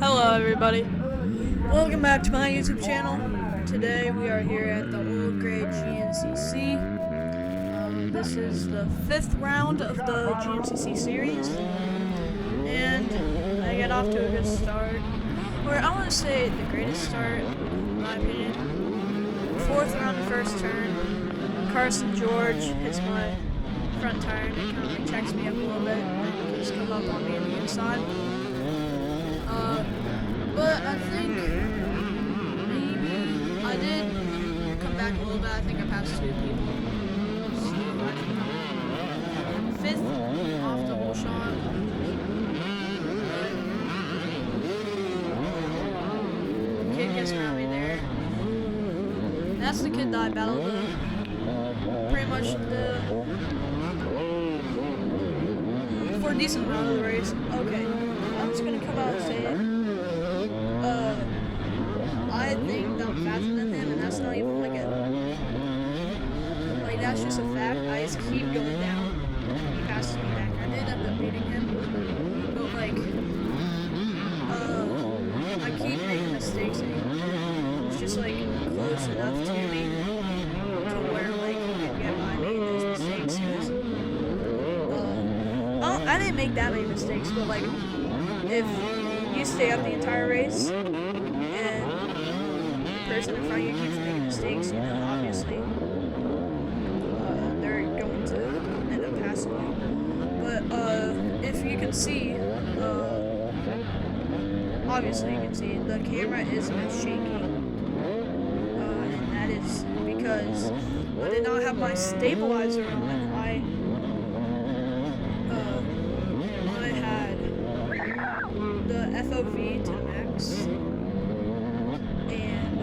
Hello everybody, welcome back to my YouTube channel. Today we are here at the old grade Gncc. This is the 5th round of the Gncc series, and I get off to a good start, or I want to say the greatest start in my opinion. 4th round of first turn, Carson George hits my front tire and it kind of like checks me up a little bit and just come up on me on the inside. But I think maybe I did come back a little bit. I think I passed 2 people. So I think I'm 5th off the whole shot. Kid gets around me there. That's the kid that I battled pretty much for a decent amount of the race. Okay, I'm just gonna come out and say it. I think that I'm faster than him, and that's not even like that's just a fact. I just keep going down. He passes me back. I did end up beating him, but I keep making mistakes, and it's just like close enough to me to where like you can get by me those mistakes. I didn't make that many mistakes, but like if you stay up the entire race and the person in front of you keeps making mistakes, you know, obviously they're going to end up passing you. But if you can see, obviously you can see the camera is a bit shaky, and that is because I did not have my stabilizer on. I had the FOV to max, and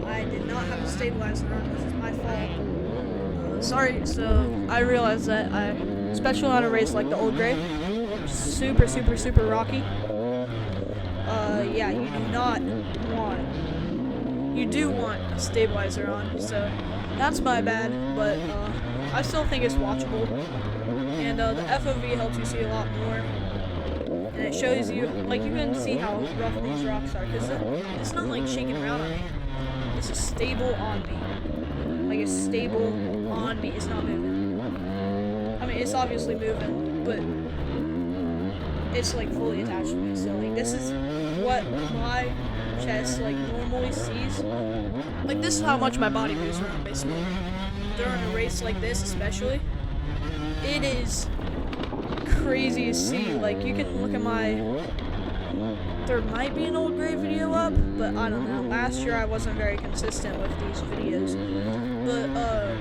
I did not have a stabilizer on, which is my fault. Sorry. So I realized that especially on a race like the old grade, super rocky. Yeah, you do want a stabilizer on, so that's my bad, but I still think it's watchable, and the FOV helps you see a lot more, and it shows you, like, you can see how rough these rocks are, because it's not like shaking around on me, it's just stable on me, like it's stable on me, it's not moving. I mean, it's obviously moving, but it's like fully attached to me, so like this is what my chest like normally sees. Like this is how much my body moves around basically. During a race like this especially, it is crazy to see. Like you can look at there might be an old grade video up, but I don't know. Last year I wasn't very consistent with these videos. But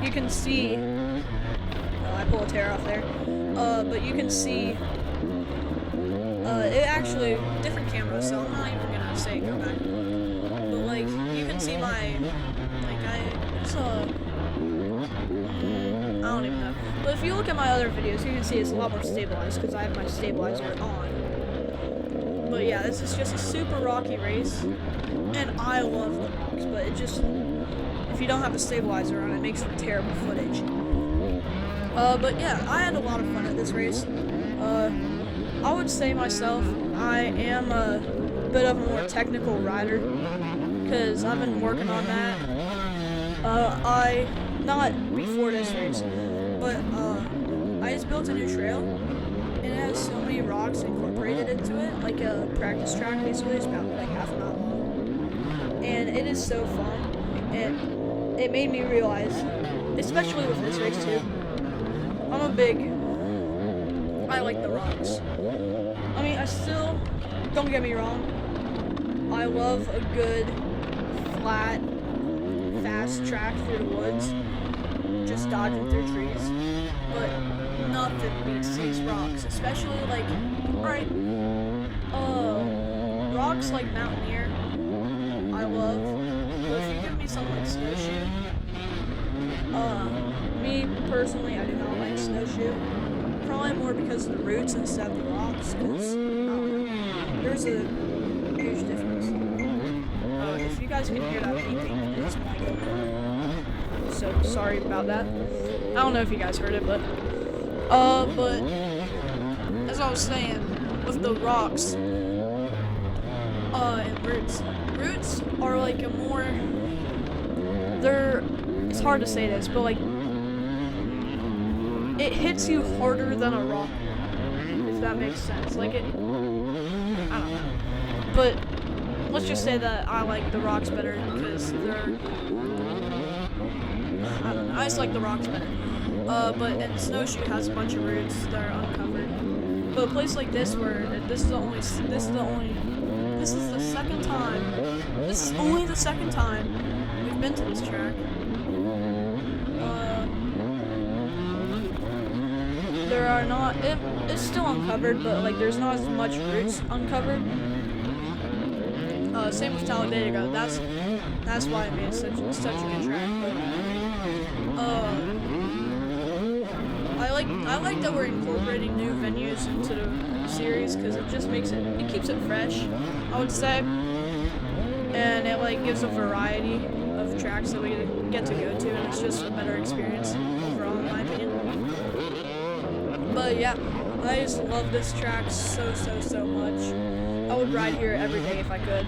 you can see, I pull a tear off there. But you can see it actually different camera, so I'm not even gonna say go back. But like you can see my I don't even know. But if you look at my other videos, you can see it's a lot more stabilized because I have my stabilizer on. But yeah, this is just a super rocky race, and I love the rocks. But it just, if you don't have the stabilizer on, it makes for terrible footage. But yeah, I had a lot of fun at this race. I would say myself, I am a bit of a more technical rider, because I've been working on that. Not before this race, but I just built a new trail, and it has so many rocks incorporated into it, like a practice track basically. It's about like half a mile long, and it is so fun, and it made me realize, especially with this race too, I like the rocks. I mean, don't get me wrong, I love a good, flat, fast track through the woods, just dodging through trees, but nothing beats these rocks, especially like, rocks like Mountaineer, I love, but if you give me something like Snowshoe, me personally, I do not like Snowshoe. Probably more because of the roots instead of the rocks, because there's a huge difference. If you guys can hear that beeping, it's my GoPro. So sorry about that. I don't know if you guys heard it, but as I was saying, with the rocks and roots. Roots are like a more, it's hard to say this, but like it hits you harder than a rock, if that makes sense. Like I don't know, but let's just say that I like the rocks better because I don't know, I just like the rocks better. And Snowshoe has a bunch of roots that are uncovered. But a place like this where this is only the second time we've been to this track. There are not, it's still uncovered, but like there's not as much roots uncovered. Same with Talladega. That's why I made such a good track. But, I like that we're incorporating new venues into the series because it just keeps it fresh, I would say, and it like gives a variety of tracks that we get to go to, and it's just a better experience overall, in my opinion. But yeah, I just love this track so much. I would ride here every day if I could.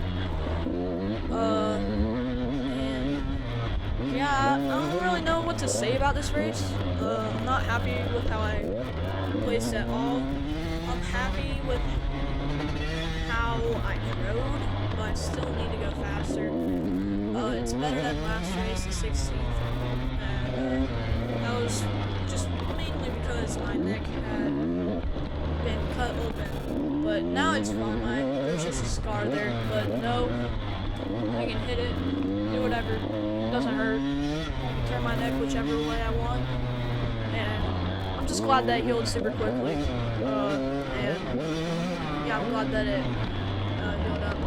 Yeah, I don't really know what to say about this race. I'm not happy with how I placed at all. I'm happy with how I rode, but I still need to go faster. It's better than last race, the 16th. And that was just mainly because my neck had been cut open. But now it's fine. There's just a scar there, but no, I can hit it, do whatever. It doesn't hurt. Turn my neck whichever way I want. And I'm just glad that it healed super quickly. And yeah, I'm glad that it healed up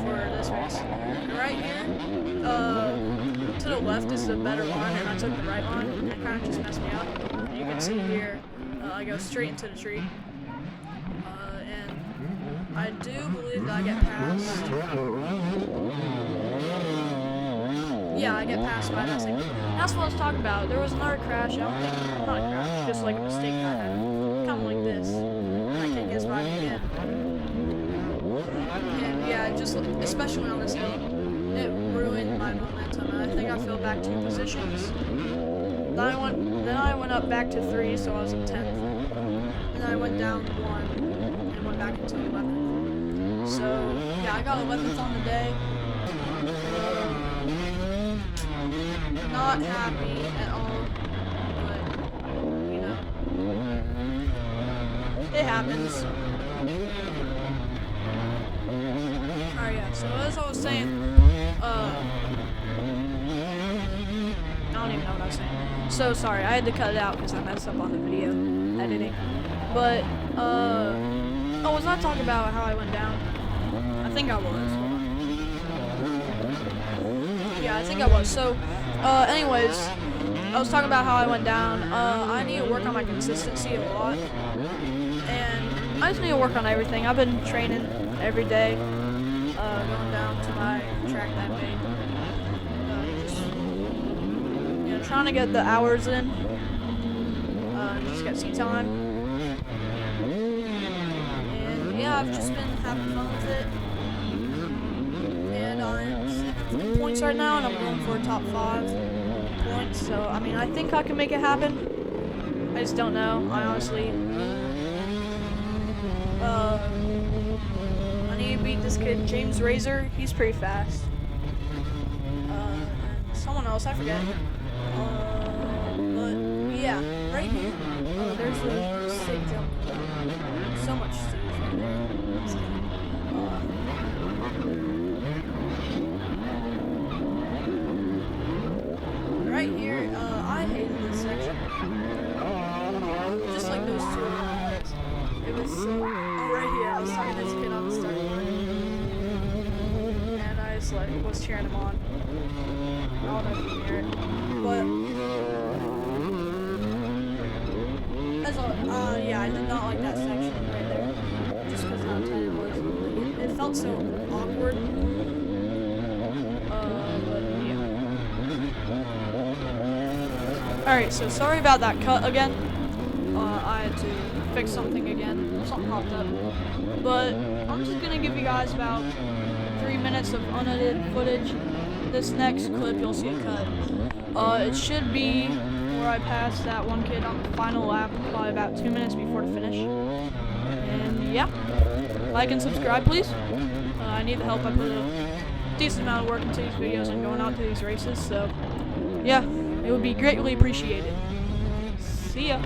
for this race. And right here, to the left is the better line, and I took the right line, and it kind of just messed me up. And you can see here, I go straight into the tree. And I do believe that I get past. Yeah, I get passed by that thing. That's what I was talking about. There was another crash. Not a crash, just like a mistake that I had. Kind of like this. And I can't get by again. And yeah, just especially on this hill, it ruined my momentum. And I think I fell back 2 positions. Then I went up back to 3, so I was in 10th. And then I went down 1 and went back into 11th. So yeah, I got 11th on the day. Not happy at all, but you know, it happens. Alright, yeah, so as I was saying, I don't even know what I was saying. So sorry, I had to cut it out because I messed up on the video editing. But, was I talking about how I went down? I think I was. Yeah, I think I was. So, anyways, I was talking about how I went down. I need to work on my consistency a lot. And I just need to work on everything. I've been training every day, going down to my track that I made. Just, trying to get the hours in. Just get seat time. And yeah, I've just been having fun with it. And I'm 7 points right now, and I'm going for a top 5 points. So, I mean, I think I can make it happen. I just don't know. I honestly, I need to beat this kid, James Razor. He's pretty fast. Someone else, I forget. But yeah, right here. There's a sick jump. So much stage right there. Right here, I hated this section. Just like those 2 lines. It was so. Right here, I was talking to this kid on the start line. And I just like was cheering him on. I don't know if you can hear it. But yeah, I did not like that section right there. Just because how tight it was. It felt so awkward. But yeah. Alright, so sorry about that cut again. I had to fix something again. something popped up. But I'm just gonna give you guys about 3 minutes of unedited footage. This next clip, you'll see a cut. It should be where I passed that one kid on the final lap, probably about 2 minutes before the finish. And yeah, like and subscribe, please. I need the help. I put a decent amount of work into these videos and going out to these races, so yeah, it would be greatly appreciated. See ya.